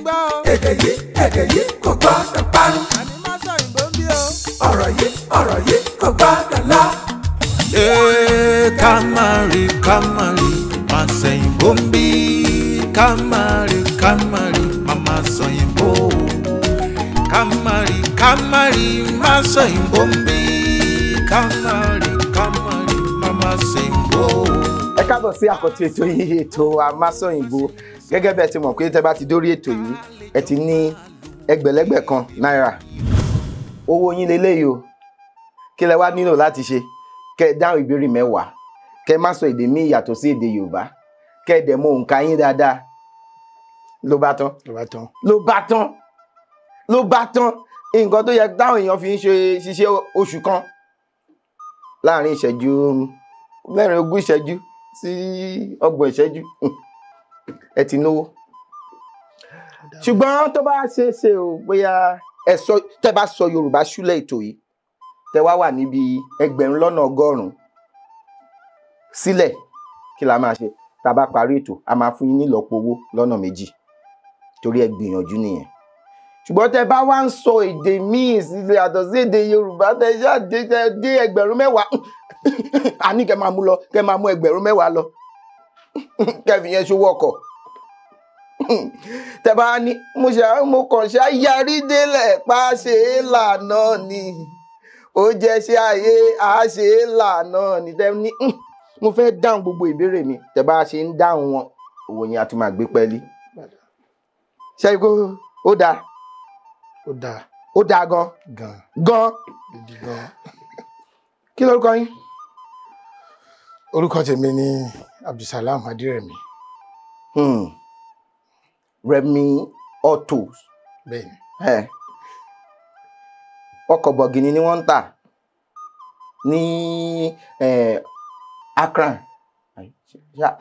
gbọ́ o. èdè yìí kò gbọ́dọ̀ parun. àní má sọ ìbò ń bí o. ọ̀rọ̀ yìí kò gbọ́dọ̀ lọ. Kamari, má sẹ́yìnbó ń bí. Kamari, mama sẹ́yìnbó. Kamari, má sẹ́yìnbó ń bí. Kamari, mama sẹ́yìnbó. Ẹ káàbọ̀ sí àkọ́tún ètò yìí, ètò Àmásọ̀yìnbó. Gẹ́gẹ́ bẹ́ẹ̀ ti mọ̀ pé tẹ́ bá ti dórí ètò yìí, ẹ ti ní ẹgbẹ̀lẹ́gbẹ̀ kan náírà. Owó yín leléyìí o. Kí lẹ wá nílò láti ṣe? Kẹ́ ẹ dáhùn ìbéèrè 10. Kẹ́ ẹ má sọ èdè míì yàtọ̀ sí èdè Yorùbá. Kẹ́ ẹ dẹ̀ mọ òǹkà yín dáadáa. Ló bá tán. Nǹkan tó yẹ táwọn èèyàn fi ń ṣiṣẹ́ oṣù kan láàrin ìṣẹ́jú 20 ìṣẹ́jú sí 30 ìṣẹ́jú ẹ ti náwó. Ṣùgbọ́n tó bá ṣe é ṣe o bóyá tẹ́ bá sọ Yorùbá ṣúlẹ̀ ètò yìí tẹ́ wá wà níbi 100,000 sílẹ̀, kí la máa ṣe? Tá a bá parí ètò a máa fún yín ní ìlọ́po owó lọ́nà 2 torí ẹ gbìyànjú nìyẹn. Ṣùgbọ́n tẹ́ bá wá ń sọ èdè míì sílẹ̀ yàtọ̀ sí èdè Yorùbá tẹ́ ṣáàdé dé 10,000 àní kẹ́ máa mú lọ, kẹ́ máa mú 10,000 lọ kẹ́ fi yẹn ṣòwò ọkọ̀. Tẹ́ bá ní mo kàn ṣá yarí délẹ̀ pa ṣe é lànà ni ó jẹ́ ṣe ayé a ṣe é lànà ni. Tẹ́ ní mo fẹ́ dáhùn gbogbo ìbéèrè mi, tẹ́ bá ṣe ń dáhùn wọn owó yẹn a tún máa gbé pẹ́ẹ́lí. Ṣé ó dáa? Ó dáa gan. Kí lórúkọ yín? Orúkọ tèmi ni Abdulsalam Adérẹ̀mí. Rẹ̀mí Autos. Bẹ́ẹ̀ni. Ọkọ̀ bọ̀gìnì ni wọ́n ń tà ní Akran.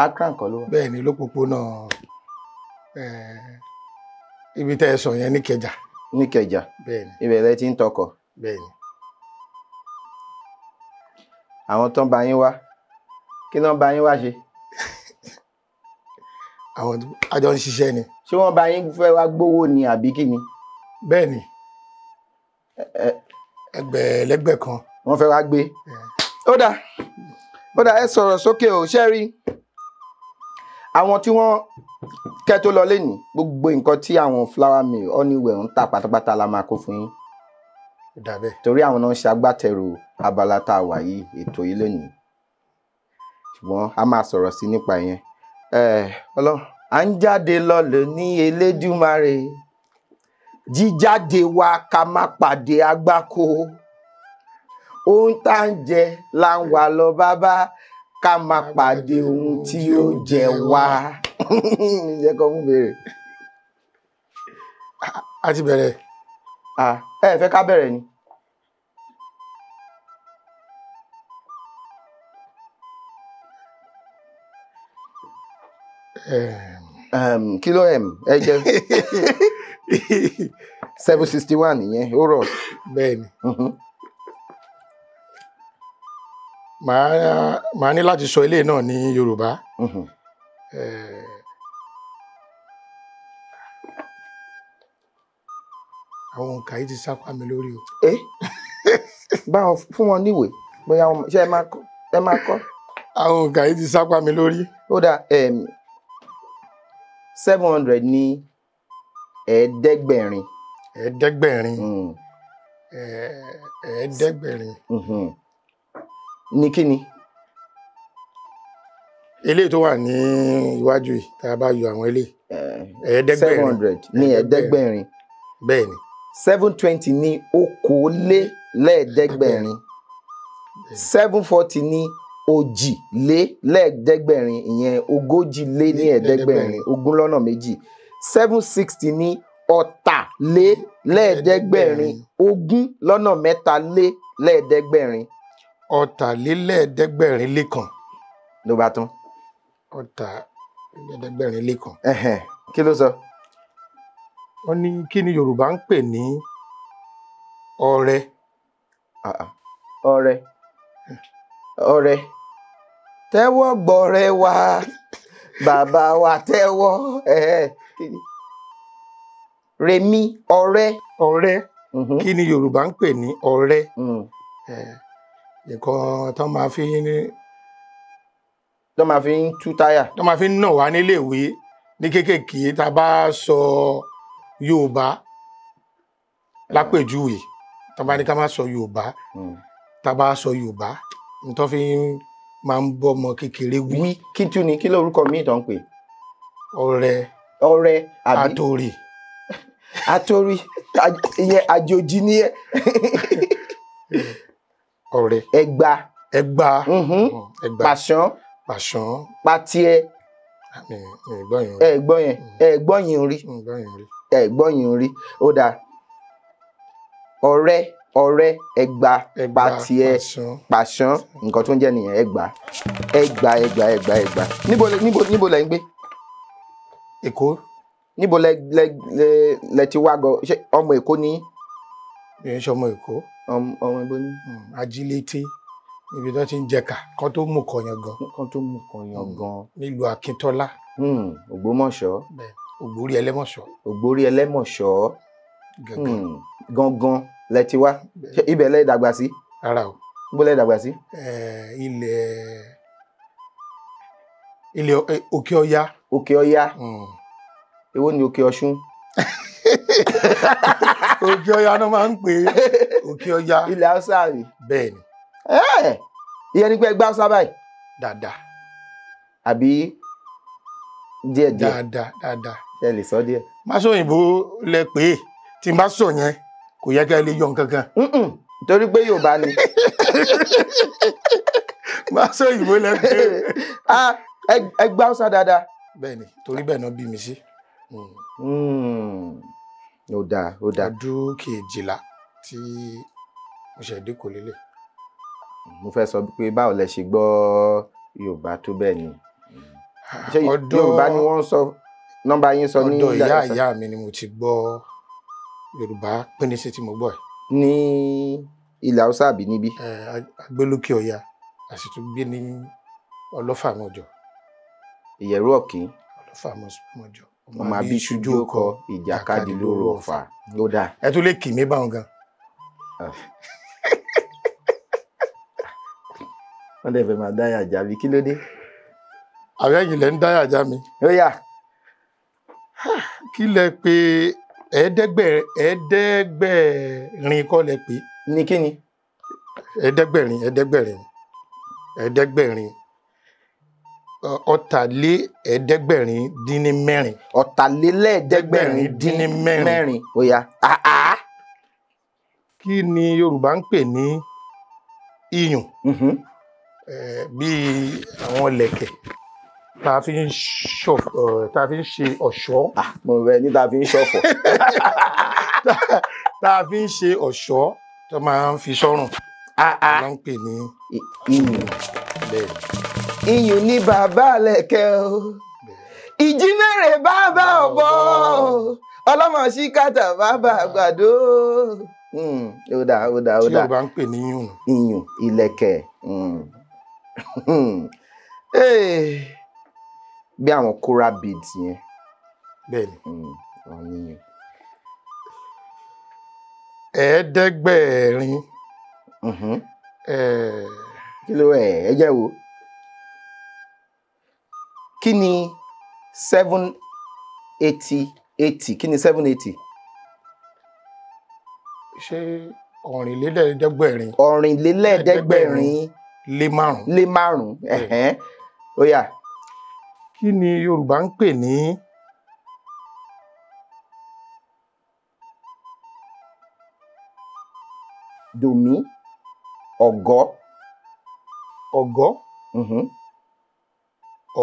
Akran kọ́ ló wà. Bẹ́ẹ̀ni lópòpónà ibi tẹ́ ẹ sọ yẹn níkẹjà. Níkẹjà. Bẹ́ẹ̀ni. Ibẹ̀ lẹ ti ń tọkọ̀. Bẹ́ẹ̀ni. Àwọn tán bá yín wá, kí náà bá yín wá ṣe? Àwọn àjọ ń ṣiṣẹ́ ni. Ṣé wọ́n bá yín fẹ́ wá gbówó ni àbí kí ni? Bẹ́ẹ̀ni. Ẹgbẹ̀lẹ́gbẹ̀ kan. Wọ́n fẹ́ wá gbé. Ó dà ẹ sọ̀rọ̀ sókè o. Ṣé rí àwọn tí wọ́n kẹ́ tó lọ lénìí, gbogbo nǹkan tí àwọn flour mill Honeywell ń tà pátápátá la máa kó fún yín. Ó dà bẹ́ẹ̀. Torí àwọn náà ń ṣe agbátẹrù abala tá a wà yìí, ètò yìí lénìí. Ṣùgbọ́n a máa sọ̀rọ̀ sí nípa ìyẹn. Ọlọ́run à ń jáde lọ́lẹ̀ ní Elédùmarè, jíjáde wa ká má pàdé àgbákò, ohun tá ń jẹ là ń wà lọ bàbá, ká má pàdé ohun tí ó jẹ wá. Ǹjẹ́ kọ́ mú bèrè? A ti bẹ̀rẹ̀. Ẹ fẹ́ ká bẹ̀rẹ̀ ni? Kí ló ẹ jẹ́ 761 ìyẹn ó rọ̀. Bẹ́ẹ̀ni. Màá ní láti sọ ilé náà ní Yorùbá. Àwọn nǹkan yìí ti sápá mi lórí o. Báwọn fún wọn níwèé bóyá ṣé ẹ máa kọ́. Àwọn nǹkan yìí ti sápá mi lórí. Ó dà 700 ní 700. 700. 700. Ní kí ni? Eléyìí tó wà ní iwájú yìí tá a bá yọ àwọn eléyìí. 700 ní 700. Bẹ́ẹ̀ni. 720 ní okòólélẹ́ẹ̀ẹ́dẹ́gbẹ̀rin. 740 ní òjìlélẹ́ẹ̀ẹ́dẹ́gbẹ̀rin, ìyẹn ogójìlé-ní-ẹ̀ẹ́dẹ́gbẹ̀rin, 20 760 ní ọ̀tàlélẹ́ẹ̀ẹ́dẹ́gbẹ̀rin, 20 ọ̀tàlélẹ́ẹ̀ẹ́dẹ́gbẹ̀rin lẹ́kan. Ló bá tán. Ọ̀tàlélẹ́ẹ̀ẹ́dẹ́gbẹ̀rin lẹ́kan. Kí ló sọ? Wọ́n ní kí ni Yorùbá ń pè ní ọrẹ? Ọrẹ tẹ́wọ́ gbọ́rẹ́ wa bàbá wa tẹ́wọ́. remi ọ̀rẹ́. ọ̀rẹ́. Mhm. Kí ni Yorùbá ń pè ní ọ̀rẹ́? Mm. Nǹkan tó máa fi tó máa fi ń tú táyà. tó máa fi ń nà wá nílé ìwé ní kéékèèké tá a bá sọ Yorùbá lápèjúwe tá a bá ní ká má sọ Yorùbá tá a bá sọ Yorùbá nítorí fi máa ń bọ́ ọmọ kékeré wí. Kí tún ni kí lórúkọ míì tó ń pè? ọ̀rẹ́. ọ̀rẹ́ àbí àtòrì. àtòrì ìyẹn àjòjì ni ẹ. ọ̀rẹ́. ẹ̀gbà. ẹ̀gbà. ẹ̀gbà. pàṣán. pàṣán. patiẹ. ẹ̀gbọ́n yẹn. ẹ̀gbọ́n yẹn rí. ẹ̀gbọ́n yẹn rí. Ó dáa. ọ̀rẹ́ ọ̀rẹ́ ẹ̀gbà patiẹ pàṣán nǹkan tó ń jẹ́ nìyẹn ẹ̀gbà ẹ̀gbà. níbo lẹ ń gbé? Èkó. Níbo lẹ ti wá gan? Ṣé ọmọ Èkó ni? Mi ò ń ṣe ọmọ Èkó. ọmọ ibo ni? Ajílété níbi tó ti ń jẹ̀ka kan tó mú kọyàn gan. kan tó mú kọyàn gan. nílùú Akíntọ́lá. Ògbómọ̀ṣọ́. Ògbórí Ẹlẹ́mọ̀ṣọ́. Ògbórí Ẹlẹ́mọ̀ṣọ́. gangan lẹ ti wá. Ibẹ̀ lẹ dàgbà sí? Rárá o. Níbo lẹ dàgbà sí? ilẹ̀ Òkè Ọya. Òkè Ọya. Èwo ni Òkè Ọ̀ṣun? Òkè Ọya náà máa ń pè é. Òkè Ọya. Ilẹ̀ Haúsá rí. Bẹ́ẹ̀ ni. Ìyẹn ni pé ẹ gbá Haúsá báyìí? Dáadáa. Àbí díẹ̀díẹ̀? Dáadáa. Ṣé ẹ lè sọ díẹ̀? Má sọ òyìnbó lẹ pé tí n bá sọ yẹn kò yẹ ká ẹ lè yọ nǹkan kan. Torí pé Yorùbá ni. Má sọ òyìnbó lẹ pé. Ẹ gbá Haúsá dáadáa. Bẹ́ẹ̀ ni torí bẹ́ẹ̀ náà bí mi sí. Ó dáa. Ọdún kejìlá tí mo ṣe dé kò lélẹ̀. Mo fẹ́ sọ pé báwo lẹ ṣe gbọ́ Yorùbá tó bẹ́ẹ̀ ni. Ṣé Yorùbá ni wọ́n sọ nọ́mbà yín sọ ní ọ̀dọ̀ ìyá mi ni mo ti gbọ́ Yorùbá pínísí tí mo gbọ́ ẹ̀. Ní ilẹ̀ Haúsá àbí níbí? Agbélókè Ọya a sì tún gbé ní Ọlọ́fàmọjọ. Ìyẹ̀rú Ọ̀kín. Ọlọ́fàmọjọ. Ọmọ abíṣújú ọkọ ìjàkadì lóru Ọ̀fà. Ó dáa. Ẹ tún lè kì mí báwọn gan. Wọ́n dẹ̀ fẹ́ máa dáyà já mi, kí ló dé? Àwọn ẹ̀yin lẹ ń dáyà já mi. Ó yá. Kí lẹ pé ẹ̀ẹ́dẹ́gbẹ̀rin kọ́ lẹ pé? Ní kí ni? ẹ̀ẹ́dẹ́gbẹ̀rin. Ọ̀tàlélẹ́ẹ̀ẹ́dẹ́gbẹ̀rin-dín-ní-mẹ́rin. Ọ̀tàlélẹ́ẹ̀ẹ́dẹ́gbẹ̀rin-dín-ní-mẹ́rin. Ó yá. Kí ni Yorùbá ń pè ní iyùn? Bíi àwọn lẹ̀kẹ̀ tá a fi ń ṣe ọ̀ṣọ́. Mo rẹ ní tá a fi ń ṣọ̀fọ̀. Tá a fi ń ṣe ọ̀ṣọ́ tó máa ń fi sọ́rùn. Ló ń pè ní iyùn. Bẹ́ẹ̀. Iyùn ní bàbá lẹ̀kẹ̀ o. Ìjímèrè bàbá ọ̀bọ. Ọlọ́mọ ṣíkàtà bàbá àgbàdo. Ó dáa. Tí Yorùbá ń pè ní iyùn. Iyùn, ìlẹ̀kẹ̀. Bí àwọn kóra beads yẹn. Bẹ́ẹ̀ni. Wọ́n níyẹn. Ẹ̀ẹ́dẹ́gbẹ̀rin. Kí ló ẹ jẹ́ wo? Kí ni 780? Kí ni 780? Ṣé ọ̀rìnlélẹ́ẹ̀ẹ́dẹ́gbẹ̀rin? Ọ̀rìnlélẹ́ẹ̀ẹ́dẹ́gbẹ̀rin lé márùn-ún. Ó yá. Kí ni Yorùbá ń pè ní dòmí? Ọ̀gọ́. Ọ̀gọ́?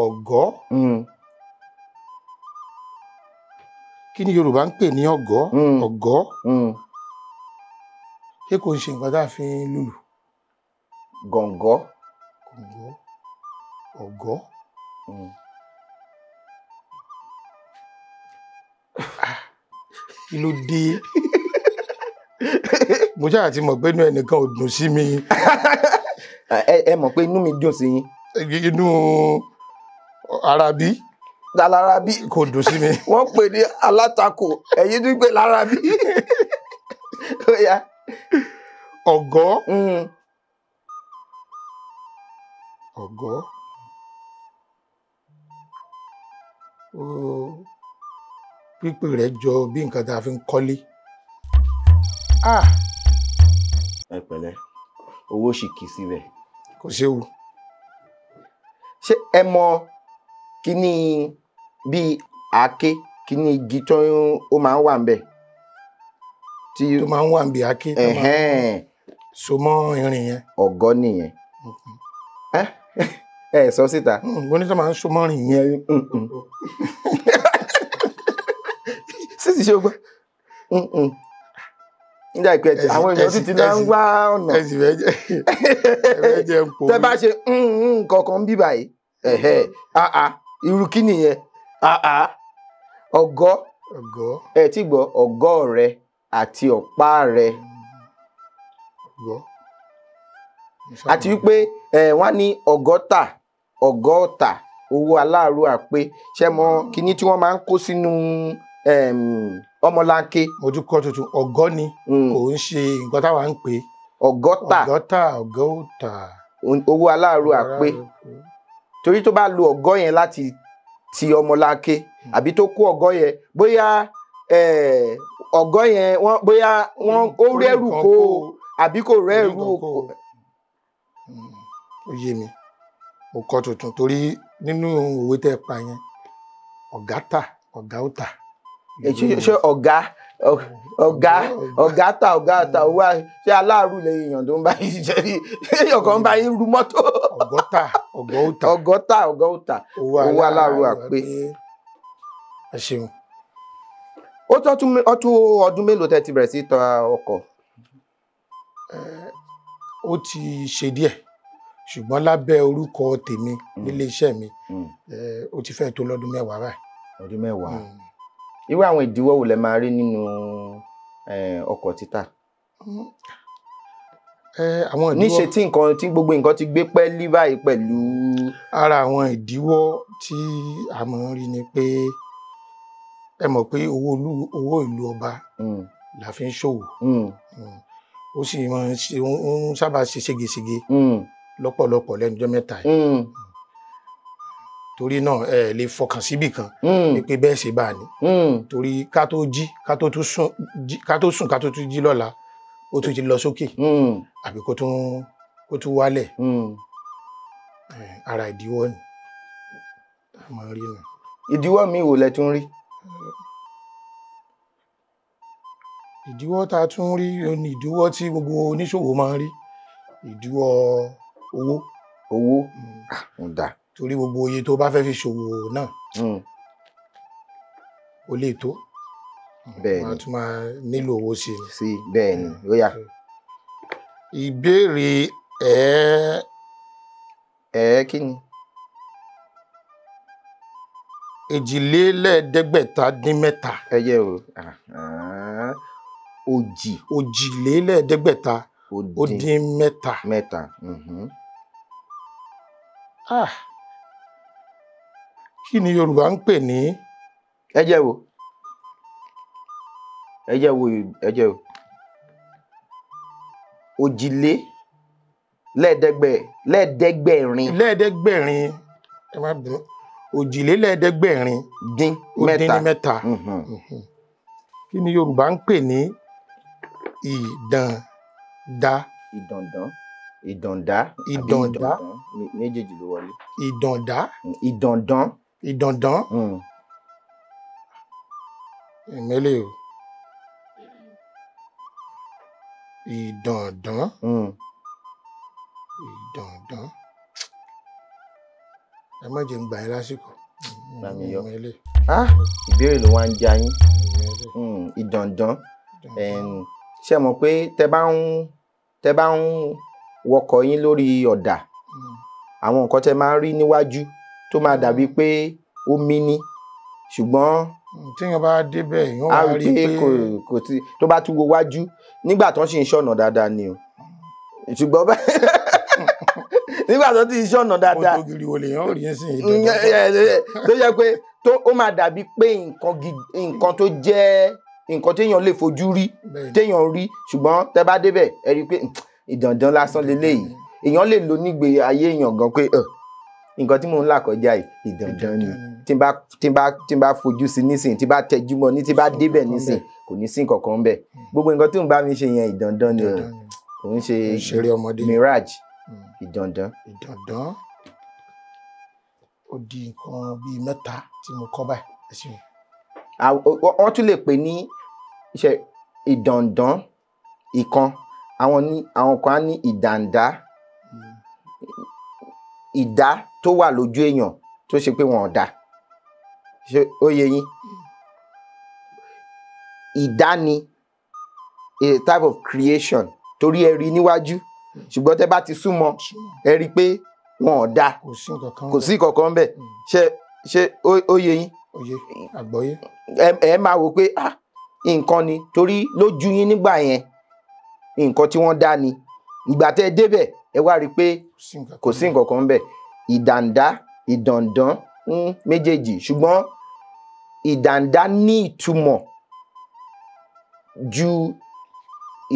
Ọ̀gọ́? Kí ni Yorùbá ń pè ní ọ̀gọ́? Ọ̀gọ́? Ṣé kò ń ṣe nǹkan tá a fi ń lùlù? Gọ̀ǹgọ́. Ọ̀gọ́? Kí ló dé? Mo ṣáà ti mọ̀ pé inú ẹnìkan ò dùn sí mi. Ẹ mọ̀ pé inú mi dùn sí yín. Inú Arábí Lárábí kò dùn sí mi. wọ́n pè ní alátakò ẹ̀yin tún pè Lárábí. Ó yá. Ọ̀gọ́. Ọ̀gọ́. Pípè rẹ̀ jọ bí nǹkan tá a fi ń kọ́lé. Ẹ pẹ̀lẹ́ owó sì kì í síbẹ̀. Kò séwu. Ṣé ẹ mọ kíní bíi àáké kíní igi tó ó máa ń wà ń bẹ̀? Tó máa ń wà níbi àáké tó máa ń so mọ́ irin yẹn. Ọ̀gọ́ nìyẹn. Ẹ sọ síta. Mo ní tó máa ń so mọ́ irin yẹn. Sísì ṣe ogbó. Nígbà ìpẹ́ tí àwọn èèyàn sì ti náà ń wá ọ̀nà. Ẹ sì fẹ́ jẹ́ ń po. Tẹ́ bá ṣe nǹkan bí báyìí. Irú kí nìyẹn? Ọ̀gọ́. Ọ̀gọ́. Ẹ ti gbọ́ ọ̀gọ́ rẹ àti ọ̀pá rẹ. Ọ̀gọ́. Àti wípé wọ́n ní ọgọ́ta ọgọ́ta owó aláàrú àpé ṣé mọ kíní tí wọ́n máa ń kó sínú ọmọlanke. Ojú kọ́ tuntun ọ̀gọ́ ni kò ń ṣe nǹkan táwa ń pè. Ọgọ́ta ọgọ́ta owó aláàrú àpé torí tó bá lo ọ̀gọ́ yẹn láti ti ọmọlanke àbí tó kó ọ̀gọ́ yẹn bóyá ọ̀gọ́ yẹn bóyá ó rẹ́rù kó àbí kò rẹ́rù kó. Ó yé mi mo kọ́ tuntun torí nínú òwe tẹ́ pa yẹn ọ̀gá tà ọ̀gá ó tà. Ṣé ọ̀gá tà owó ṣé aláàrú lè èèyàn tó ń bá yín ṣiṣẹ́ rí èèyàn kan ń bá yín ru mọ́tò. Ọ̀gọ́ta ọ̀gọ́ ó tà owó aláàrú àpé. Ẹ ṣeun. Ó tún ọdún mélòó tẹ́ ti bẹ̀rẹ̀ sí ta ọkọ̀? Ó ti ṣe díẹ̀ ṣùgbọ́n lábẹ́ orúkọ tèmi nílé iṣẹ́ mi ó ti fẹ́ tó lọ́dún 10 báyìí. Ọdún 10. Irú àwọn ìdíwọ́ wo lẹ máa rí nínú ọkọ̀ títà? Àwọn ìdíwọ́ níṣe tí gbogbo nǹkan ti gbé pẹ́ẹ́lí báyìí pẹ̀lú. Ara àwọn ìdíwọ́ tí a máa ń rí ni pé ẹ mọ̀ pé owó ìlú ọba la fi ń ṣòwò. Ó sì máa ń sábà ṣe ségesège lọ́pọ̀lọpọ̀ lẹ́nu ọjọ́ mẹ́ta yìí. Torí náà ẹ lè fọkàn síbì kan pé bẹ́ẹ̀ ṣe bá ní. Torí ká tó sùn ká tó tún jí lọ́la ó tún ti lọ sókè àbí kó tún wálẹ̀. Ara ìdíwọ́ ni a máa rí nù. Ìdíwọ́ mi wo lẹ tún rí? Ìdíwọ́ tá a tún rí ni ìdíwọ́ tí gbogbo oníṣòwò máa ń rí. Ìdíwọ́ owó. Ó dáa. Torí gbogbo iye tó bá fẹ́ fi ṣòwò náà ó lè tó. Bẹ́ẹ̀ni. Wọ́n á tún máa nílò owó sí i. Sí bẹ́ẹ̀ni ó yá. Ìbéèrè kí ni? èjìlélẹ́ẹ̀ẹ́dẹ́gbẹ̀ta-dín-mẹ́ta. Ẹ jẹ́ o. Òjìlélẹ́ẹ̀ẹ́dẹ́gbẹ̀ta-ó-dín-mẹ́ta. Kí ni Yorùbá ń pè ní? Ẹ jẹ́ wo. Lẹ́ẹ̀ẹ́dẹ́gbẹ̀rin ẹ má bínú òjìlélẹ́ẹ̀ẹ́dẹ́gbẹ̀rin dín mẹ́ta. Kí ni Yorùbá ń pè ní ìdàndá? Ìdàndá méjèèjì ló wọlé. Ìdàndán. Ìmẹ́lẹ̀ o. Ìdàndán. Ẹ má jẹ́ ń gbà yín lásìkò. Ìbéèrè ló wá ń jẹ yín. Ìdàndán. Ṣé mọ̀ pé tẹ́ bá ń wọkọ̀ yín lórí ọ̀dà àwọn nǹkan tẹ́ máa ń rí níwájú tó máa dàbí pé omi ní ṣùgbọ́n tí wọ́n bá débẹ̀ yóò wá rí pé kò tí tó bá tún wo wájú nígbà tó ń ṣe ìṣọ̀nà dáadáa ni o ṣùgbọ́n nígbà tó ti ṣọ̀nà dáadáa ògiri wo lèèyàn rí sí tó yẹ pé ó máa dàbí pé nǹkan tó jẹ́ nǹkan téèyàn lè fojú rí téèyàn rí ṣùgbọ́n tẹ́ bá débẹ̀ ẹ rí i pé ìdàndán lásán leléyìí èèyàn lè lo nígbè ayé èèyàn gan pé nǹkan tí mò ń là kọjá yìí ìdàndán ni tí n bá fojú sí nísìn tí bá tẹjú mọ́ ní tí bá débẹ̀ nísìn kò ní sí nǹkan kan ń bẹ̀ gbogbo nǹkan tí ń bá mi ṣe yẹn ìdàndán ni kò ń ṣe mirage ìdàndán. Ó di nǹkan bíi mẹ́ta tí mo kọ́ báyìí ẹ ṣeun. Wọ́n tún lè pè ní iṣẹ́ ìdàndán ìkan àwọn kan á ní ìdàndá ìdá tó wà lójú èèyàn tó ṣe pé wọn ò dá ṣé ó yé yín ìdá ni a type of creation torí ẹ rí níwájú ṣùgbọ́n tẹ́ bá ti súnmọ́ ẹ rí pé wọn ò dá kò sí kankan bẹ́ẹ̀ ṣé ó yé yín àgbọ́yé ẹ máa wò pé nǹkan ni torí lójú yín nígbà yẹn nǹkan tí wọ́n dá ni ìgbà tẹ́ ẹ débẹ̀ ẹ wá rí i pé kò sí nǹkan kan bẹ́ẹ̀ ìdàndá ìdàndán méjèèjì ṣùgbọ́n ìdàndá ní ìtumọ̀ ju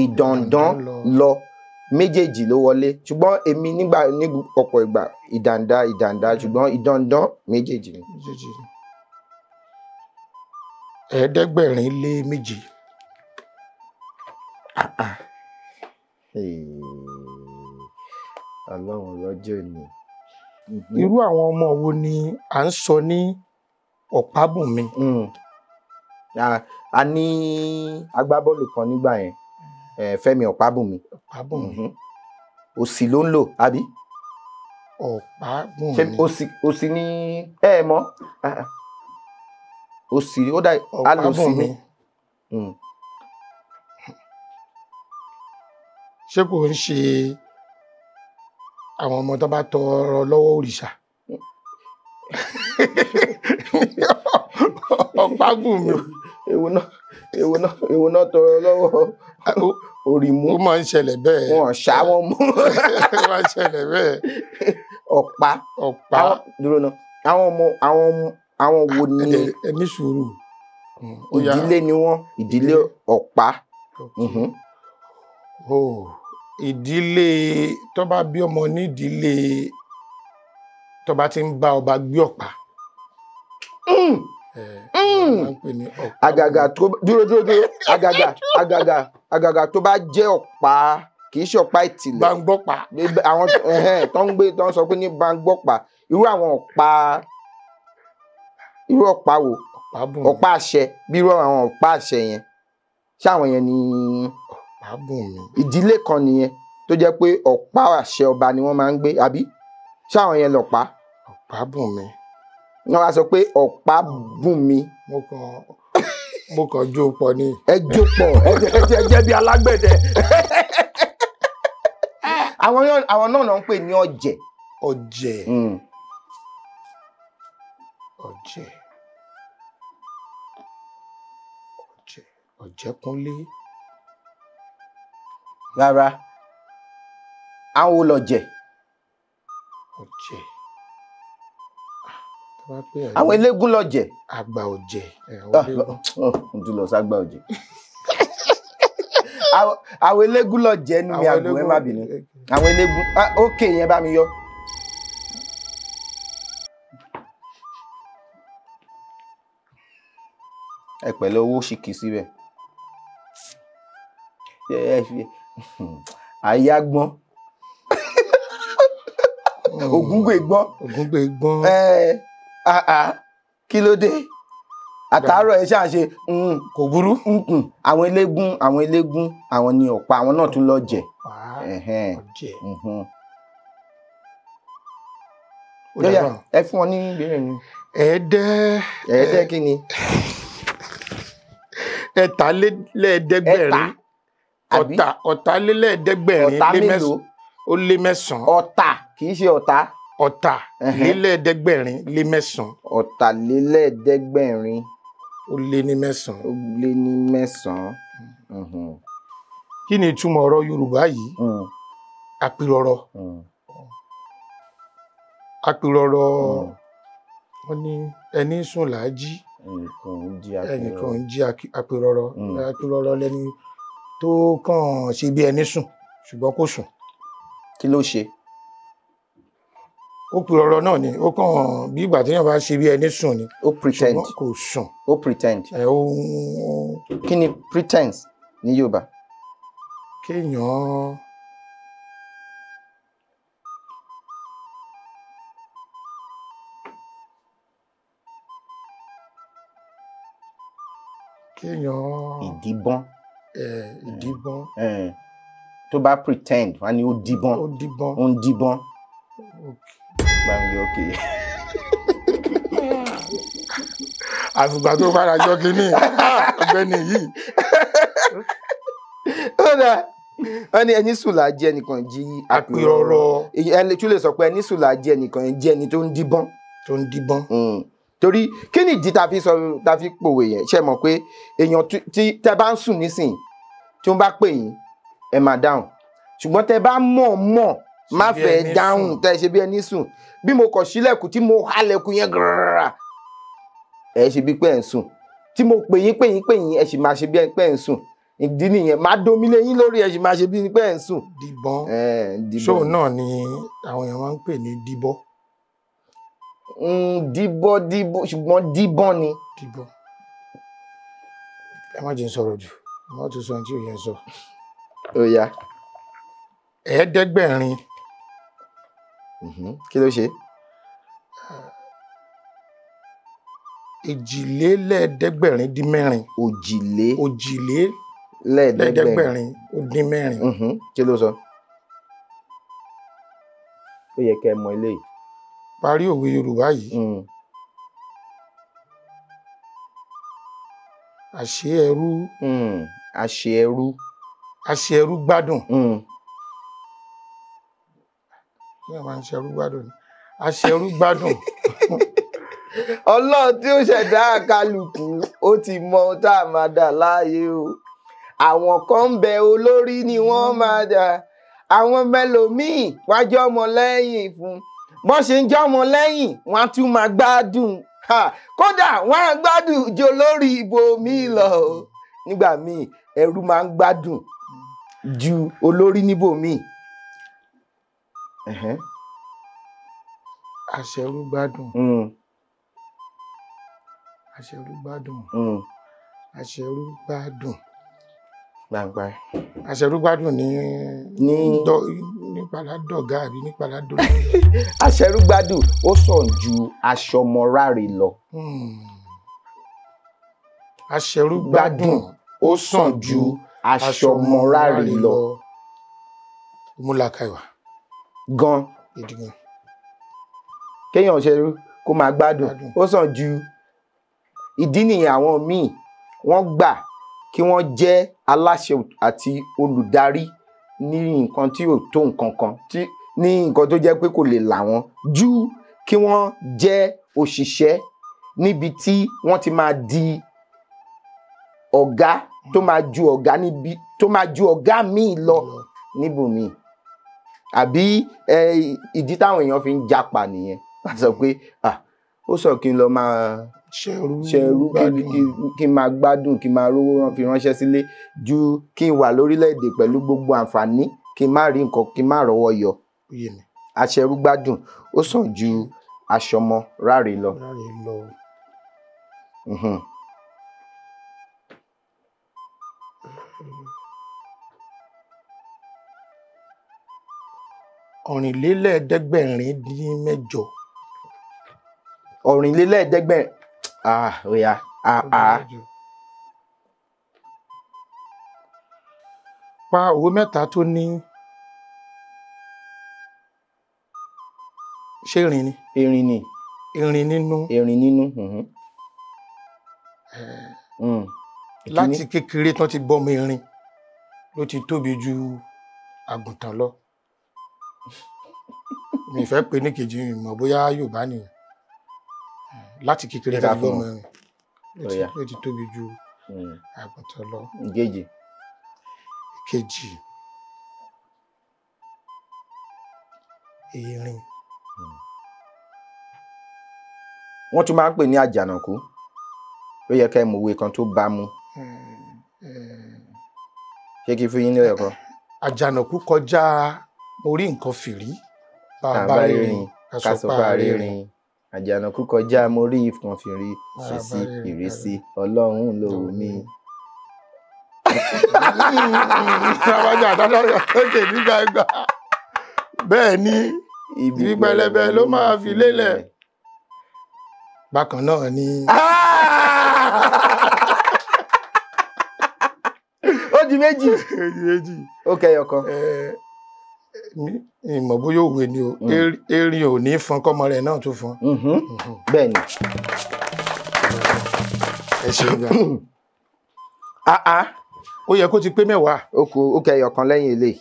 ìdàndán lọ méjèèjì ló wọlé ṣùgbọ́n èmi ní ọ̀pọ̀ ìgbà ìdàndá ṣùgbọ́n ìdàndán méjèèjì ni. 702. Ọlọ́run lọ́jọ́ ni. Irú àwọn ọmọ wo ni à ń sọ ní Ọ̀pábùnmi? A ní agbábọ́ọ̀lù kan nígbà yẹn Fẹ́mi Ọ̀pábùnmi. Òsì ló ń lò àbí? Ọ̀pábùnmi. Òsì ní mọ́ òsì ó dà á lò sí mi. Ṣé kò ń ṣe àwọn ọmọ tó bá tọrọ lọ́wọ́ òrìṣà? Ọ̀pábùnmi. Èwo náà tọrọ lọ́wọ́ òrìmú. Ó máa ń ṣẹlẹ̀ bẹ́ẹ̀. Wọ́n ṣá wọn mú. Ó máa ń ṣẹlẹ̀ bẹ́ẹ̀. Ọ̀pá. Dúró náà àwọn wo ni. Ẹ ní sùúrù. Ìdílé ni wọ́n ìdílé Ọ̀pá. Ìdílé tó bá bí ọmọ ní ìdílé tó bá ti ń bá ọba gbé ọ̀pá. Àgàgà tó dúró àgàgà tó bá jẹ́ ọ̀pá kì í ṣe ọ̀pá ìtìlẹ̀. Bangbọ́pá. Àwọn tó ń sọ pé ní bangbọ́pá irú àwọn ọ̀pá wo ọ̀pá àṣẹ bí irú àwọn ọ̀pá àṣẹ yẹn ṣé àwọn yẹn ni Ọ̀pábùnmi. Ìdílé kan nìyẹn tó jẹ́ pé ọ̀pá àṣẹ ọba ni wọ́n máa ń gbé àbí ṣé àwọn yẹn lọ̀pá. Ọ̀pábùnmi. Wọ́n wá sọ pé Ọ̀pábùnmi. Mo kàn jó pọ̀ ni. Ẹ jó pọ̀ ẹ jẹ́ bí alágbẹ̀dẹ. Àwọn náà ń pè ní ọ̀jẹ̀. Ọ̀jẹ̀kúnlé. Rárá àwọn olọ̀jẹ̀. Àwọn eléégún lọ̀jẹ̀. Àgbà ọ̀jẹ̀. Ǹtún lọ ságbà ọ̀jẹ̀. Àwọn eléégún lọ̀jẹ̀ ní mi àgbò ẹ má bínú. Àwọn eléégún ókè yẹn bá mi yọ. Ẹ pẹ̀lẹ́ owó ṣìkì síbẹ̀. Àyà gbọ́n. Ògúngbè gbọ́n. Kí ló dé? Àtàárọ̀ ẹ ṣáà ṣe kò burú. Àwọn eléégún àwọn ni ọ̀pá àwọn náà tún lọ̀jẹ̀. Ẹ fún wọn ní ìbéèrè ni. Ẹ̀ẹ́dẹ́ kí ni? Ẹ̀tàlélẹ́ẹ̀ẹ́dẹ́gbẹ̀rin. Ọ̀tàlélẹ́ẹ̀ẹ́dẹ́gbẹ̀rin ó lé mẹ́sàn-án. Ọ̀tà kì í ṣe ọ̀tá. Ọ̀tàlélẹ́ẹ̀ẹ́dẹ́gbẹ̀rin lé mẹ́sàn-án. Ọ̀tàlélẹ́ẹ̀ẹ́dẹ́gbẹ̀rin ó lé ní mẹ́sàn-án. ó lé ní mẹ́sàn-án. Kí ni ìtumọ̀ ọ̀rọ̀ Yorùbá yìí? Àpìrọ̀rọ̀. Àpìrọ̀rọ̀ wọ́n ní ẹni sùn là á jí ẹnìkan ń jí apirọrọ apirọrọ lẹni tó kàn ṣe bí ẹni sùn ṣùgbọ́n kò sùn. kí ló ṣe. ó pirọrọ náà ni ó kàn bí ìgbà téèyàn bá ṣe bí ẹni sùn ni. ó pretend ṣùgbọ́n kò sùn. ó pretend. kí ni pretense ní Yorùbá. kéèyàn ìdíbọ́n. ìdíbọ́n. tó bá pretend wọ́n á ní ó díbọ́n. ó díbọ́n. ó ń díbọ́n. gbàgbé òkè. àfìgbà tó fara jọ kínní ọ̀gbẹ́ni yìí. ó dà wọ́n ní ẹni sùn là á jẹ́ ẹnìkan jí apirọrọ. ẹni tún lè sọ pé ẹni sùn là á jẹ́ ẹnìkan jẹ́ ẹni tó ń díbọ́n. tó ń díbọ́n. torí kí ni ìdí ta fi pòwe yẹn ṣe mọ̀ pé èèyàn tí tẹ bá ń sùn nísìnyí tí wọ́n bá pè yín ẹ máa dáhùn ṣùgbọ́n tẹ bá mọ̀ má fẹ́ dáhùn tẹ ṣe bí ẹni sùn bí mo kọ̀ sílẹ̀kùn tí mo hálẹ̀kùn yẹn gírírà ẹ ṣe bí pé ẹ̀ ń sùn tí mo pè yín ẹ sì máa ṣe bí pé ẹ̀ ń sùn ìdí nìyẹn máa domile yín lórí ẹ sì máa ṣe bí pé ẹ̀ ń sùn. díbọ́n ṣóò náà ni àwọn èèyàn máa ń pè ní díbọ́. díbọ́ ṣùgbọ́n díbọ́n ni. díbọ́n ẹ má jẹ́ sọ̀rọ̀ jù ẹ má tún sọ ohun tí ò yẹ sọ. ó yá. ẹ̀ẹ́dẹ́gbẹ̀rin. kí ló ṣe. èjìlélẹ́ẹ̀ẹ́dẹ́gbẹ̀rin dín mẹ́rin. òjìlélẹ́ẹ̀ẹ́dẹ́gbẹ̀rin ó dín mẹ́rin. kí ló sọ. ó yẹ kẹ́ ẹ mọ eléyìí. parí òwe Yorùbá yìí. àṣé ẹrú. àṣé ẹrú. àṣé ẹrú gbádùn. kí ẹ máa ń ṣe ẹrú gbádùn. àṣé ẹrú gbádùn. Ọlọ́run tí ó ṣẹ̀dá àkàlùkù ó ti mọ ohun tá a máa dà láàyè o àwọn kan ń bẹ olórí ni wọ́n máa dà àwọn mẹlòmíì wá jẹ́ ọmọ lẹ́yìn fún bọ́n ṣe ń jẹ́ ọmọ lẹ́yìn wọ́n á tún máa gbádùn kódà wọ́n á gbádùn jọ lórí ìbò míì lọ nígbà míì ẹrú máa ń gbádùn ju olórí níbò míì. àṣé ẹrú gbádùn. àṣẹrú gbádùn. àṣẹrú gbádùn. gbàgbà. àṣẹrú gbádùn ní padà dọ̀gá àbí ní padà dọ̀gá. àṣẹrú gbádùn ó sàn ju aṣọmọráre lọ. àṣẹrú gbádùn ó sàn ju aṣọmọráre lọ. múlàkàìwà. gan. gidi gan. kéèyàn ṣerú kó máa gbádùn ó sàn ju. ìdí nìyẹn àwọn míì wọ́n gbà kí wọ́n jẹ́ aláṣẹ àti olùdarí ní nǹkan tí ò tó nǹkan kan ní nǹkan tó jẹ́ pé kò lè là wọ́n ju kí wọ́n jẹ́ òṣìṣẹ́ níbi tí wọ́n ti máa di ọ̀gá tó máa ju ọ̀gá níbi tó máa ju ọ̀gá míì lọ níbòmíì àbí ìdí táwọn èèyàn fi ń japa nìyẹn wọ́n sọ pé ó sọ kí n lọ máa ṣẹrú kí n máa gbádùn kí n máa rówó fi ránṣẹ́ sílé ju kí n wà lórílẹ̀‐èdè pẹ̀lú gbogbo àǹfààní kí n má rí nǹkan kí n má rọ́wọ́ yọ. aṣẹrú gbádùn ó sàn ju aṣọmọ ráre lọ. ọ̀rìnlélẹ́ẹ̀ẹ́dẹ́gbẹ̀rin dín mẹ́jọ. ọ̀rìnlélẹ́ẹ̀ẹ́dẹ́gbẹ̀rin ó yá pa òwe mẹ́ta tó ní ṣé irin ni. irin ni. irin nínú. irin nínú. láti kékeré tán ti bọ́mọ irin ló ti tóbi ju àgùntàn lọ. mi fẹ́ pè ní kejì mọ̀ bóyá Yorùbá nìyẹn. láti kékeré tán ti bọ́mọ irin ló ti tóbi ju àgùntàn lọ. kejì irin. wọ́n tún máa ń pè ní àjànàkú ó yẹ ká ẹ mọ̀ òwe kan tó bá mu ṣé kí fún yín ní ẹ̀kọ́. àjànàkú kọjá orí nǹkan fìrí bàbá rírìn kásọpá rírìn àjànàkú kọjá mo rí nǹkan fìrí ṣíṣí ìrísí ọlọ́run ló wù mí. sábàjà àtàlọ́yọ̀ lókè ní gbàgbà bẹ́ẹ̀ ni ibi pẹlẹbẹ ló máa fi lélẹ̀ bákan náà ni. ó di méjì. ó kẹyọ kan. ìmọ̀ bóyá òwe ni o erin ò ní fọn kọ́mọ rẹ̀ náà tó fọn. bẹ́ẹ̀ ni. ẹ ṣeun gan. ó yẹ kó ti pé 10. ó kẹyọ kan lẹ́yìn eléyìí.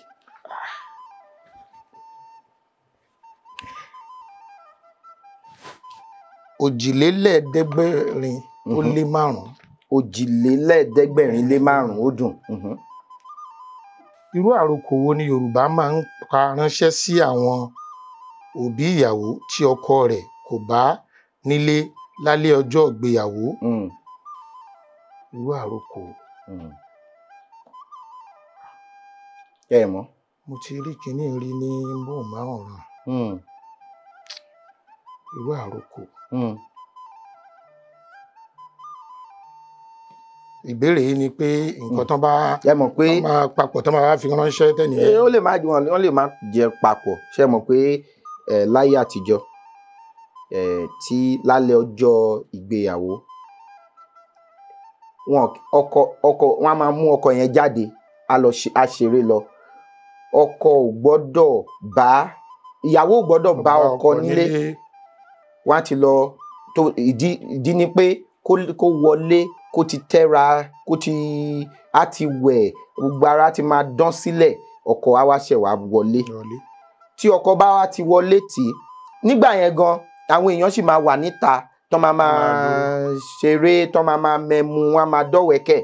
òjìlélẹ́ẹ̀ẹ́dẹ́gbẹ̀rin ó lé 5. òjìlélẹ́ẹ̀ẹ́dẹ́gbẹ̀rin lé 5 ó dùn. irú àròkọ wo ni Yorùbá máa ń pa ránṣẹ́ sí àwọn òbí ìyàwó tí ọkọ rẹ̀ kò bá nílé lálẹ́ ọjọ́ ìgbéyàwó? irú àròkọ. ẹ mọ̀. mo ti rí kinní rí ní móhùnmáwòrán. irú àròkọ. ìbéèrè yìí ni pé nǹkan tán bá máa papọ̀ tán máa fi ránṣẹ́ tẹ́nìyẹn. ó lè má wọ́n lè má jẹ papọ̀ ṣe mọ̀ pé láyé àtijọ́ tí lálẹ́ ọjọ́ ìgbéyàwó wọn a máa mú ọkọ yẹn jáde a ṣeré lọ ọkọ ò gbọ́dọ̀ bá ìyàwó ò gbọ́dọ̀ bá ọkọ nílé wọn á ti lọ tó ìdí ni pé kó wọlé kó ti tẹ́ra á ti wẹ̀ gbogbo ara ti máa dán sílẹ̀ ọkọ á wá ṣẹ̀ wá wọlé tí ọkọ bá wá ti wọlé tì nígbà yẹn gan àwọn èèyàn sì máa wà níta tán máa ṣeré tán máa mẹ́mu wọn máa dọ́wẹ́kẹ̀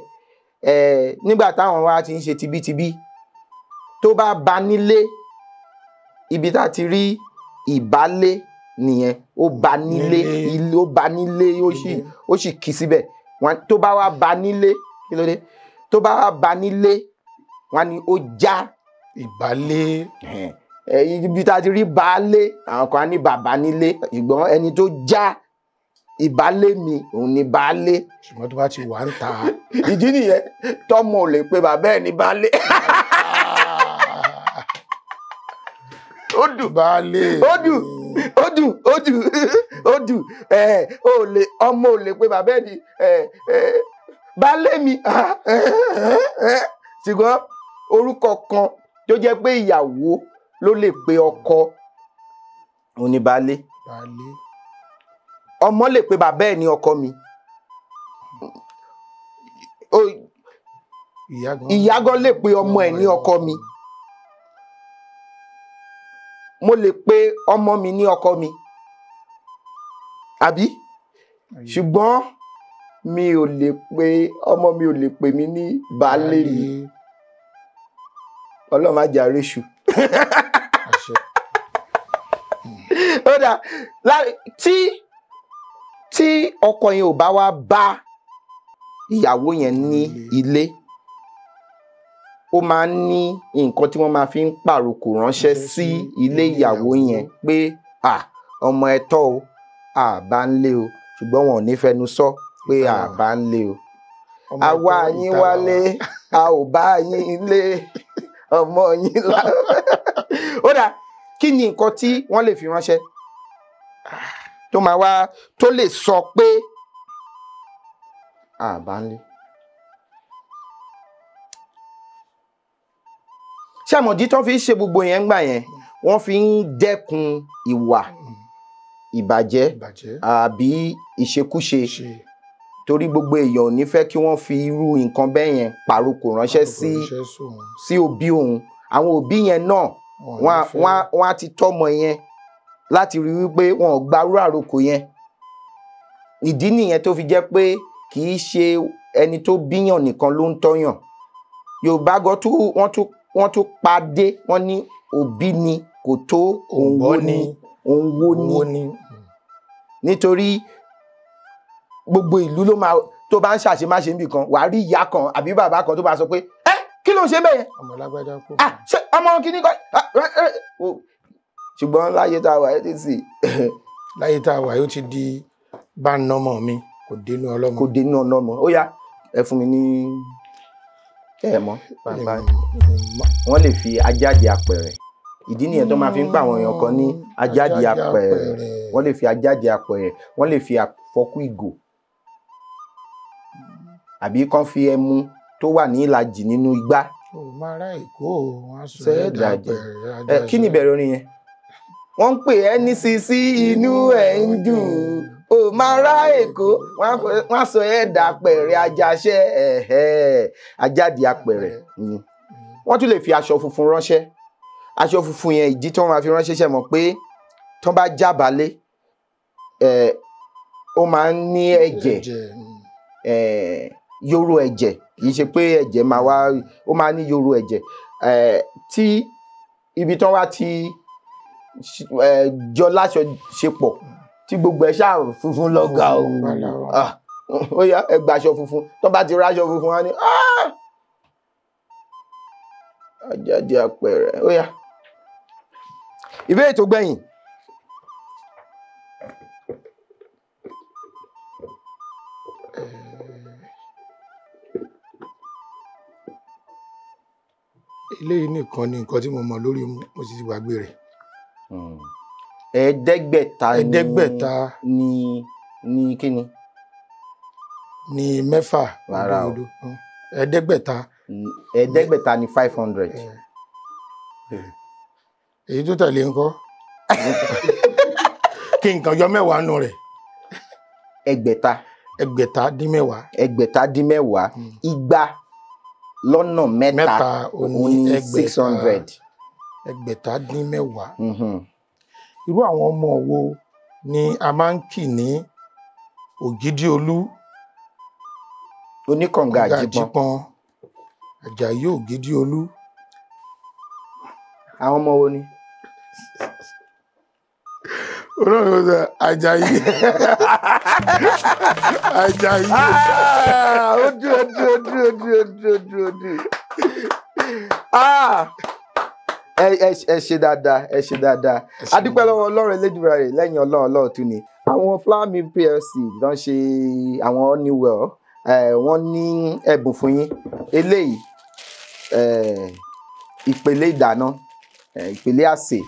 nígbà táwọn wá ti ń ṣe tibítibí tó bá ba nílé ibi tá a ti rí ìbálé nìyẹn ó ba nílé ó sì kì síbẹ̀ tó bá wá ba nílé kí ló dé tó bá wá ba nílé wọn ni ó já ìbálé ibi tá a ti rí baálé àwọn kan á ní bàbá nílé ṣùgbọ́n ẹni tó já ìbálé mi òun ni baálé. ṣùgbọ́n tó bá ti wà ń ta. ìdí nìyẹn tọ́mọ ò lè pe bàbá ẹ̀ ní baálé. ó dùn baálé ó dùn ọmọ ò lè pe bàbá ẹ̀ ní baálé mi ṣùgbọ́n orúkọ kan tó jẹ́ pé ìyàwó ló lè pe ọkọ òun ni baálé ọmọ lè pe bàbá ẹ̀ ní ọkọ mi ìyá gan lè pe ọmọ ẹ̀ ní ọkọ mi mo lè pe ọmọ mi ní ọkọ mi àbí ṣùgbọ́n mi ò lè pe ọmọ mi ò lè pè mí ní baálé mi ọlọ́run má jẹ́ àréṣù. ó dà tí ọkọ yẹn ò bá wá bá ìyàwó yẹn ní ilé ó máa ń ní nǹkan tí wọ́n máa fi ń pàrokò ránṣẹ́ sí ilé ìyàwó yẹn pé ọmọ ẹ tọ́ o bá ń lé o ṣùgbọ́n wọn ò ní fẹnu sọ pé bá ń lé o àwa yín wálé a ò bá yín lé ọmọ yín lá. ó dà kí ni nǹkan tí wọ́n lè fi ránṣẹ́ tó máa wá tó lè sọ pé bá ń lé. ṣé àmọ̀dí tó fi ń ṣe gbogbo yẹn gbà yẹn wọ́n fi ń dẹ́kun ìwà ìbàjẹ́ àbí ìṣekúṣe torí gbogbo èèyàn ò ní fẹ́ kí wọ́n fi irú nǹkan bẹ́ẹ̀ yẹn pàrokò ránṣẹ́ sí òbí òun àwọn òbí yẹn náà wọ́n á ti tọ́mọ yẹn láti rí wípé wọn ò gbarú àrokò yẹn ìdí nìyẹn tó fi jẹ́ pé kì í ṣe ẹni tó bíyàn nìkan ló ń tọ́yàn Yorùbá gan wọ́n tún padé wọ́n ní òbí ni kò tó òun wó ni nítorí gbogbo ìlú ló máa tó bá ń ṣàṣemáṣe níbì kan wàá rí ìyá kan àbí bàbá kan tó bá sọ pé ẹ kí ló ń ṣe bẹ́ẹ̀ yẹn ọmọ lágbájá kú. ṣé ọmọ kìíní kan ṣùgbọ́n láyé tá a wà ẹ́ ti sì láyé tá a wà yóò ti di bá ń nọmọ mi kò dénú ọlọ́mọ. kò dénú ọlọ́mọ ó yá ẹ fún mi ní ẹ̀ẹ̀mọ́ bàbá wọ́n lè fi ajáde apẹ̀rẹ̀ ìdí nìyẹn tó máa fi ń pa àwọn èèyàn kan ní ajáde apẹ̀rẹ̀ wọ́n lè fi ajáde apẹ̀rẹ̀ wọ́n lè fi àfọ́kù ìgò àbí kán fi ẹmu tó wà ní ìlàjì nínú igbá. ó máa rá èkó wọn sọ ẹ̀dá apẹ̀rẹ̀. kí ni ìbẹ̀rẹ̀ orin yẹn wọ́n ń pè ẹ́ ní sisi inú ẹ̀ ń dùn ó máa rá èkó wọ́n á sọ ẹ̀dá apẹ̀rẹ̀ ajáṣẹ́ ajáde apẹ̀rẹ̀ wọ́n tún lè fi aṣọ funfun ránṣẹ́ aṣọ funfun yẹn ìdí tí wọ́n máa fi ránṣẹ́ ṣe mọ̀ pé tí wọ́n bá jábàálẹ̀ ó máa ń ní ẹ̀jẹ̀ yóró ẹ̀jẹ̀ kì í ṣe pé ẹ̀jẹ̀ máa wá ó máa ní yóró ẹ̀jẹ̀ tí ibi tí wọ́n wá ti jọ láṣọ ṣe pọ̀ tí gbogbo ẹ̀ ṣáà funfun lọ́gà ó yá ẹ gba aṣọ funfun tí wọ́n bá ti ráṣọ funfun wá ní ajáde apẹ̀rẹ̀ ó yá ìbéèrè tó gbẹ̀yìn. eléyìí nìkan ni nǹkan tí mo mọ̀ lórí mo sì ti gbàgbé rẹ̀. ẹ̀ẹ́dẹ́gbẹ̀ta ní kíni. ní mẹ́fà rárá o ẹ̀ẹ́dẹ́gbẹ̀ta ní 500. èyí tó tẹ̀lé ńkọ́ kí nǹkan yọ mẹ́wàá nù rẹ̀. ẹgbẹ̀ta dín mẹ́wàá igba lọ́nà mẹ́ta òun ní 600. ẹgbẹ̀ta dín mẹ́wàá. irú àwọn ọmọ wo ni a máa ń kì ní Ògídìolú oníkànga àjípọn Àjàyí Ògídìolú. àwọn ọmọ wo ni. olóòrùn ló sọ Àjàyí. Àjàyí. ó dúró. ẹ ṣe dáadáa a dúpẹ́ lọ́wọ́ Ọlọ́run Elédùmarè lẹ́yìn Ọlọ́run tún ni àwọn Flower Mill PLC ló ń ṣe àwọn Honeywell wọ́n ní ẹ̀bùn fún yín eléyìí ìpele ìdáná ìpele àsè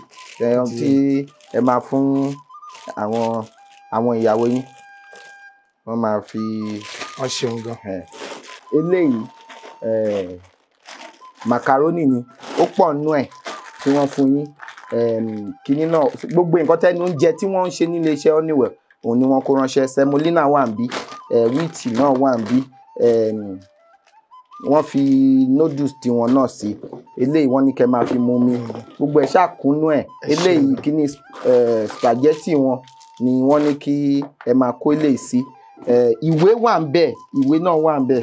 tí ẹ máa fún àwọn ìyàwó yín wọ́n máa fi. wọ́n ṣeun gan. eléyìí macaroni ni ó pọ̀ nínú ẹ̀ tí wọ́n fún yín kínní náà gbogbo nǹkan tẹ́nu oúnjẹ tí wọ́n ń ṣe nílé iṣẹ́ Honeywell òun ni wọ́n kó ránṣẹ́ semolina wà ń bí wíìtì náà wà ń bí wọ́n fi noodles tiwọn náà sí eléyìí wọ́n ní kẹ́ máa fi mú mi gbogbo ẹ̀ ṣàkúnú ẹ̀ eléyìí kínní spaghetti wọn ni wọ́n ní kí ẹ máa kó eléyìí sí ìwé wà ń bẹ̀ ìwé náà wà ń bẹ̀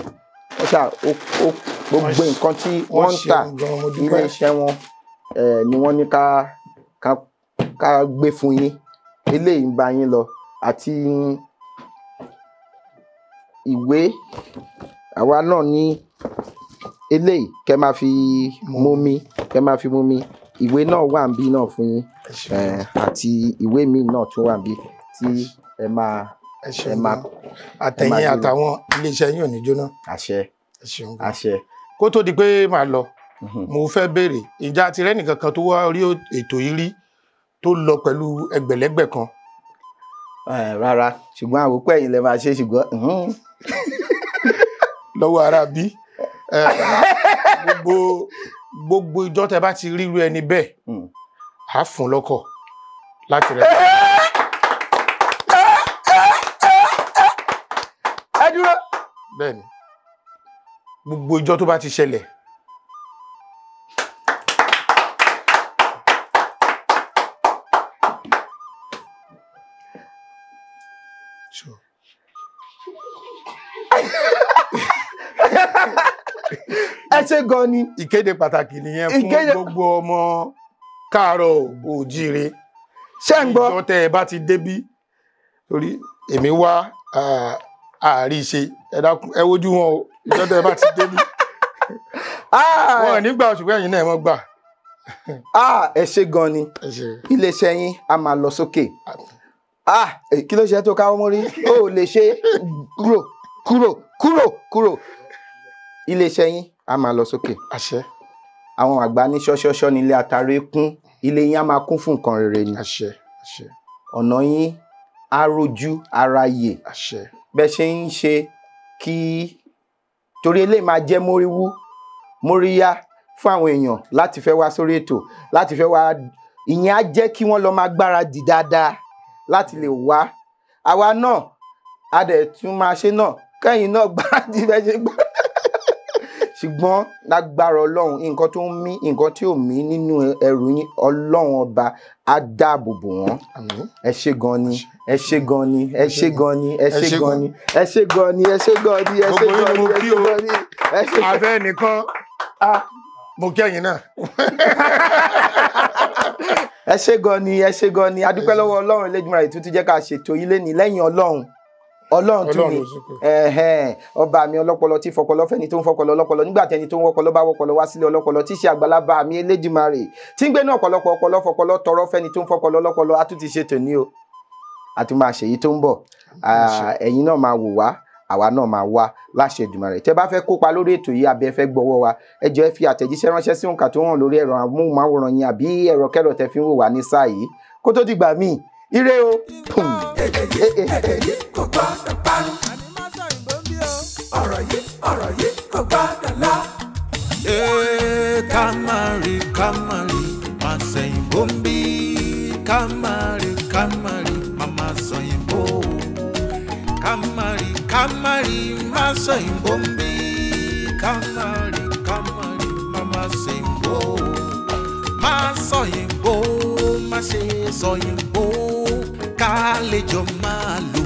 gbogbo nǹkan tí wọ́n ń tà ilé iṣẹ́ wọn ni wọ́n ní ká gbé fún yín eléyìí ń bá yín lọ àti ìwé àwa náà ní eléyìí kẹ́ máa fi mú mi ìwé náà wà ń bí náà fún yín àti ìwé míì náà tún wà ń bí tí ẹ máa àtẹ̀yìn àtàwọn iléeṣẹ́ yín ò ní jóná. àṣẹ. kó tó di pé màá lọ mo fẹ́ béèrè ìjà àti rẹ́ nìkan kan tó wá rí ètò yìí rí tó lọ pẹ̀lú ẹgbẹ̀lẹ́gbẹ̀ kan. rárá ṣùgbọ́n àwòpẹ́ yìí lè máa ṣe ṣùgbọ́n. lọ́wọ́ ara bí gbogbo ìjọ tẹ bá ti ríru ẹni bẹ́ẹ̀ á fún lọ́kọ̀ láti rẹ̀. ẹ dúró. bẹ́ẹ̀ni gbogbo ìjọ tó bá ti ṣẹlẹ̀ ẹ ṣe gan ni. ìkéde pàtàkì nìyẹn fún gbogbo ọmọ káàárọ̀ oòjíire. ṣé ń gbọ́. ìjọ tẹ ẹ bá ti débí torí èmi wá àárí ṣe ẹ dákun ẹ wojú wọn o ìjọba ẹ bá ti débi wọn ò ní gbà ṣùgbọ́n ẹ̀yin náà ẹ mọ́ gbà. ẹ ṣé gan ni iléeṣẹ́ yín a máa lọ sókè. Kí ló ṣe tó káwọ́ mórí ó lè ṣe kúrò iléeṣẹ́ yín a máa lọ sókè. Àṣẹ. Àwọn àgbà ní ṣọ́ṣọ́ṣọ́ nílé àtàrí kún ilé yín á máa kún fún nǹkan rere ni. Àṣẹ. Àṣẹ. Ọ̀nà yín á rojú ara yè. Àṣẹ. Bẹ́ẹ̀ ṣe ń ṣe kí torí eléyìí máa jẹ́ móríyá fún àwọn èèyàn láti fẹ́ wá sórí ètò láti fẹ́ wá ìyẹn á jẹ́ kí wọ́n lọ máa gbáradì dáadáa láti lè wá àwa náà a dẹ̀ tún máa ṣe náà kẹ́yìn náà gbáradì bẹ́ẹ̀ ṣe gbá ṣùgbọ́n lágbára ọlọ́run nǹkan tó ń mí nǹkan tí ò mí nínú ẹrù yín ọlọ́run ọba á dáàbò bò wọ́n. Ẹ ṣé gan ni ẹ ṣé gan ni ẹ ṣé gan ni ẹ ṣé gan ni ẹ ṣé gan ni ẹ ṣé gan ni ẹ ṣé gan ni ẹ ṣé gan ni ẹ ṣé. Abẹ́ nìkan mo kẹ́yìn náà. Ẹ ṣé gan ni ẹ ṣé gan ni a dúpẹ́ lọ́wọ́ ọlọ́run Elédùmarè tó ti jẹ́ ká ṣètò yìí lénìí lẹ́yìn ọlọ́run tún ni ọba mi ọlọ́pọlọ tí fọpọlọ fẹ́ni tó ń fọpọlọ ọlọ́pọlọ nígbà tẹni tó ń wọpọlọ bá wọpọlọ wá sílé ọlọ́pọlọ tí ṣe àgbàlagbà mi Elédùmarè tí ń gbé ní ọ̀pọ̀lọpọ̀ ọpọlọ fọpọlọ tọrọ fẹ́ni tó ń fọpọlọ ọlọ́pọlọ a tún ti ṣètò ní o a tún máa ṣèyí tó ń bọ̀ ẹ̀yin náà máa wò wá àwa náà máa wá láṣẹ Èdùmàrè tẹ́ bá fẹ́ kópa lórí ètò yìí abẹ́ fẹ́ gbọ́wọ́ wa ẹ jọ̀ọ́ ẹ fi àtẹ̀jíṣẹ́ ránṣẹ́ sí òǹkà tó hàn lórí ẹ̀rọ amóhùnmáwòrán yín àbí ẹ̀rọ kẹ́rọ̀ tẹ́ fi ń wò wá ní sáà yìí kó tó dìgbà míì ire o. Èdè yìí kò gbọ́dọ̀ parun. Ọ̀rọ̀ yìí kò gbọ́dọ̀ lọ. Kamari máa sẹ́yìn bóńbí kamari mama sẹ́yìn bó kamari máa sẹ́yìn bóńbí kamari mama sẹ́yìn bó máa sọ̀yìn bó má ṣe sọ̀yìn bó ká lè jọ máa lò.